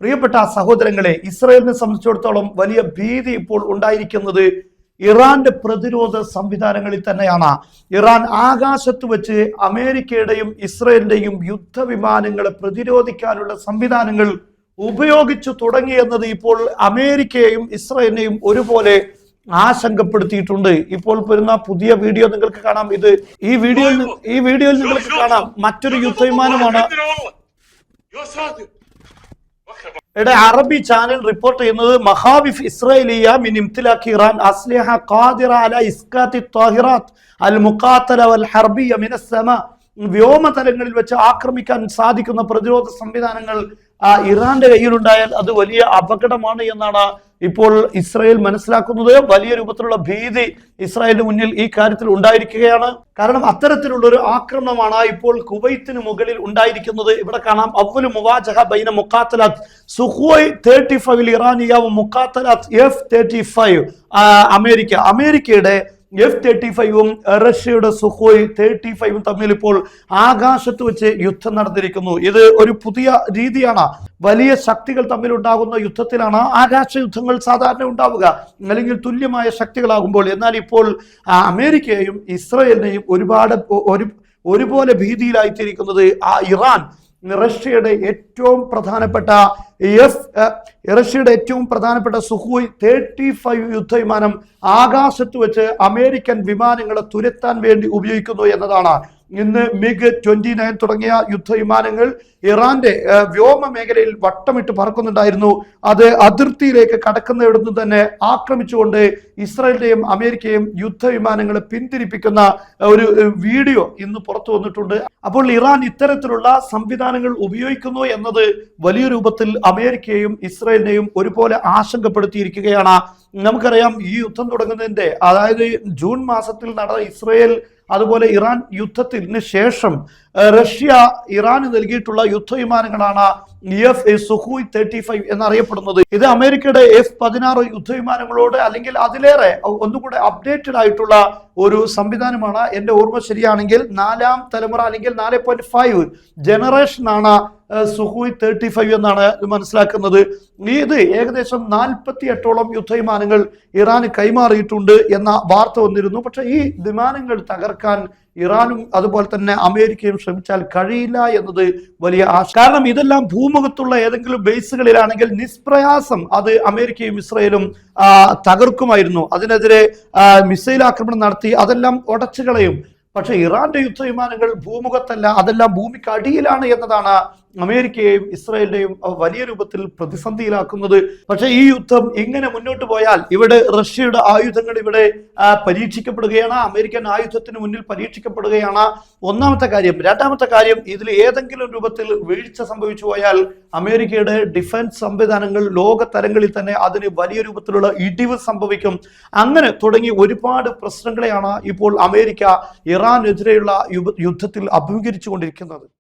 പ്രിയപ്പെട്ട സഹോദരങ്ങളെ, ഇസ്രായേലിനെ സംബന്ധിച്ചിടത്തോളം വലിയ ഭീതി ഇപ്പോൾ ഉണ്ടായിരിക്കുന്നത് ഇറാന്റെ പ്രതിരോധ സംവിധാനങ്ങളിൽ തന്നെയാണ്. ഇറാൻ ആകാശത്ത് വെച്ച് അമേരിക്കയുടെയും ഇസ്രായേലിന്റെയും യുദ്ധവിമാനങ്ങളെ പ്രതിരോധിക്കാനുള്ള സംവിധാനങ്ങൾ ഉപയോഗിച്ചു തുടങ്ങിയെന്നത് ഇപ്പോൾ അമേരിക്കയെയും ഇസ്രായേലിനെയും ഒരുപോലെ ആശങ്കപ്പെടുത്തിയിട്ടുണ്ട്. ഇപ്പോൾ വരുന്ന പുതിയ വീഡിയോ നിങ്ങൾക്ക് കാണാം. ഈ വീഡിയോയിൽ നിങ്ങൾക്ക് കാണാം മറ്റൊരു യുദ്ധവിമാനമാണ്. അറബി ചാനൽ റിപ്പോർട്ട് ചെയ്യുന്നത് മഹാവിഫ് ഇസ്രായേലിയ മിൻ ഇംതിലാഖി ഇറാൻ അസ്ലിഹ ഖാദിറ അല ഇസ്കാത്തി ത്വാഹിറാത്ത് അൽ മുഖാത്തല വൽ ഹർബിയ മിന സമാ. വ്യോമതലങ്ങളിൽ വെച്ച് ആക്രമിക്കാൻ സാധിക്കുന്ന പ്രതിരോധ സംവിധാനങ്ങൾ ഇറാന്റെ കയ്യിലുണ്ടായാൽ അത് വലിയ അപകടമാണ് എന്നാണ് ഇപ്പോൾ ഇസ്രായേൽ മനസ്സിലാക്കുന്നത്. വലിയ രൂപത്തിലുള്ള ഭീതി ഇസ്രായേലിന് മുന്നിൽ ഈ കാര്യത്തിൽ ഉണ്ടായിരിക്കുകയാണ്. കാരണം അത്തരത്തിലുള്ള ഒരു ആക്രമണമാണ് ഇപ്പോൾ കുവൈത്തിന് മുകളിൽ ഉണ്ടായിരിക്കുന്നത്. ഇവിടെ കാണാം അവ്വലു മുവാജഹ ബൈന മുഖാത്തലാത്ത് സുഖോയ് 35 ഇറാനിയ മുഖാത്തലാത്ത് F-35. അമേരിക്കയുടെ F-35ഉം റഷ്യയുടെ സുഖോയ് 35ഉം തമ്മിൽ ഇപ്പോൾ ആകാശത്ത് വെച്ച് യുദ്ധം നടന്നിരിക്കുന്നു. ഇത് ഒരു പുതിയ രീതിയാണ്. വലിയ ശക്തികൾ തമ്മിലുണ്ടാകുന്ന യുദ്ധത്തിലാണ് ആകാശ യുദ്ധങ്ങൾ സാധാരണ ഉണ്ടാവുക, അല്ലെങ്കിൽ തുല്യമായ ശക്തികളാകുമ്പോൾ. എന്നാൽ ഇപ്പോൾ അമേരിക്കയെയും ഇസ്രായേലിനെയും ഒരുപോലെ ഭീതിയിലായിത്തിരിക്കുന്നത് ഇറാൻ റഷ്യയുടെ ഏറ്റവും പ്രധാനപ്പെട്ട സുഖോയ് 35 യുദ്ധവിമാനം ആകാശത്ത് വെച്ച് അമേരിക്കൻ വിമാനങ്ങളെ തുരത്താൻ വേണ്ടി ഉപയോഗിക്കുന്നു എന്നതാണ്. ഇന്ന് MiG-29 തുടങ്ങിയ യുദ്ധവിമാനങ്ങൾ ഇറാന്റെ വ്യോമ മേഖലയിൽ വട്ടമിട്ട് പറക്കുന്നുണ്ടായിരുന്നു. അത് അതിർത്തിയിലേക്ക് കടക്കുന്നിടത്ത് തന്നെ ആക്രമിച്ചുകൊണ്ട് ഇസ്രായേലിന്റെയും അമേരിക്കയും യുദ്ധവിമാനങ്ങളെ പിന്തിരിപ്പിക്കുന്ന ഒരു വീഡിയോ ഇന്ന് പുറത്തു വന്നിട്ടുണ്ട്. അപ്പോൾ ഇറാൻ ഇത്തരത്തിലുള്ള സംവിധാനങ്ങൾ ഉപയോഗിക്കുന്നു എന്നത് വലിയ രൂപത്തിൽ അമേരിക്കയെയും ഇസ്രായേലിനെയും ഒരുപോലെ ആശങ്കപ്പെടുത്തിയിരിക്കുകയാണ്. നമുക്കറിയാം, ഈ യുദ്ധം തുടങ്ങുന്നതിന്റെ അതായത് ജൂൺ മാസത്തിൽ നടന്ന ഇസ്രായേൽ അതുപോലെ ഇറാൻ യുദ്ധത്തിന് ശേഷം റഷ്യ ഇറാന് നൽകിയിട്ടുള്ള യുദ്ധവിമാനങ്ങളാണ് സുഖോയ് 35 എന്നറിയപ്പെടുന്നത്. ഇത് അമേരിക്കയുടെ F-16 യുദ്ധവിമാനങ്ങളോട് അല്ലെങ്കിൽ അതിലേറെ ഒന്നുകൂടെ അപ്ഡേറ്റഡ് ആയിട്ടുള്ള ഒരു സംവിധാനമാണ്. എൻ്റെ ഓർമ്മ ശരിയാണെങ്കിൽ 4ാം തലമുറ അല്ലെങ്കിൽ 4.5 ജനറേഷനാണ് സുഖോയ് 35 എന്നാണ് മനസ്സിലാക്കുന്നത്. ഇത് ഏകദേശം 48ഓളം യുദ്ധവിമാനങ്ങൾ ഇറാന് കൈമാറിയിട്ടുണ്ട് എന്ന വാർത്ത വന്നിരുന്നു. പക്ഷെ ഈ വിമാനങ്ങൾ തകർക്കാൻ ഇറാനും അതുപോലെ തന്നെ അമേരിക്കയും ശ്രമിച്ചാൽ കഴിയില്ല എന്നത് വലിയ കാരണം ഇതെല്ലാം ഭൂമുഖത്തുള്ള ഏതെങ്കിലും ബേസുകളിലാണെങ്കിൽ നിഷ്പ്രയാസം അത് അമേരിക്കയും ഇസ്രായേലും തകർക്കുമായിരുന്നു. അതിനെതിരെ മിസൈൽ ആക്രമണം നടത്തി അതെല്ലാം ഉടച്ചു കളയും. പക്ഷെ ഇറാന്റെ യുദ്ധവിമാനങ്ങൾ ഭൂമുഖത്തല്ല, അതെല്ലാം ഭൂമിക്ക് അടിയിലാണ് എന്നതാണ് അമേരിക്കയെയും ഇസ്രായേലിനെയും വലിയ രൂപത്തിൽ പ്രതിസന്ധിയിലാക്കുന്നത്. പക്ഷെ ഈ യുദ്ധം ഇങ്ങനെ മുന്നോട്ട് പോയാൽ ഇവിടെ റഷ്യയുടെ ആയുധങ്ങൾ ഇവിടെ പരീക്ഷിക്കപ്പെടുകയാണ്, അമേരിക്കൻ ആയുധത്തിന് മുന്നിൽ പരീക്ഷിക്കപ്പെടുകയാണ്. ഒന്നാമത്തെ കാര്യം. രണ്ടാമത്തെ കാര്യം, ഇതിൽ ഏതെങ്കിലും രൂപത്തിൽ വീഴ്ച സംഭവിച്ചു പോയാൽ അമേരിക്കയുടെ ഡിഫൻസ് സംവിധാനങ്ങൾ ലോകതലങ്ങളിൽ തന്നെ അതിന് വലിയ രൂപത്തിലുള്ള ഇടിവ് സംഭവിക്കും. അങ്ങനെ തുടങ്ങി ഒരുപാട് പ്രശ്നങ്ങളെയാണ് ഇപ്പോൾ അമേരിക്ക ഇറാനെതിരെയുള്ള യുദ്ധത്തിൽ അഭിമുഖീകരിച്ചു കൊണ്ടിരിക്കുന്നത്.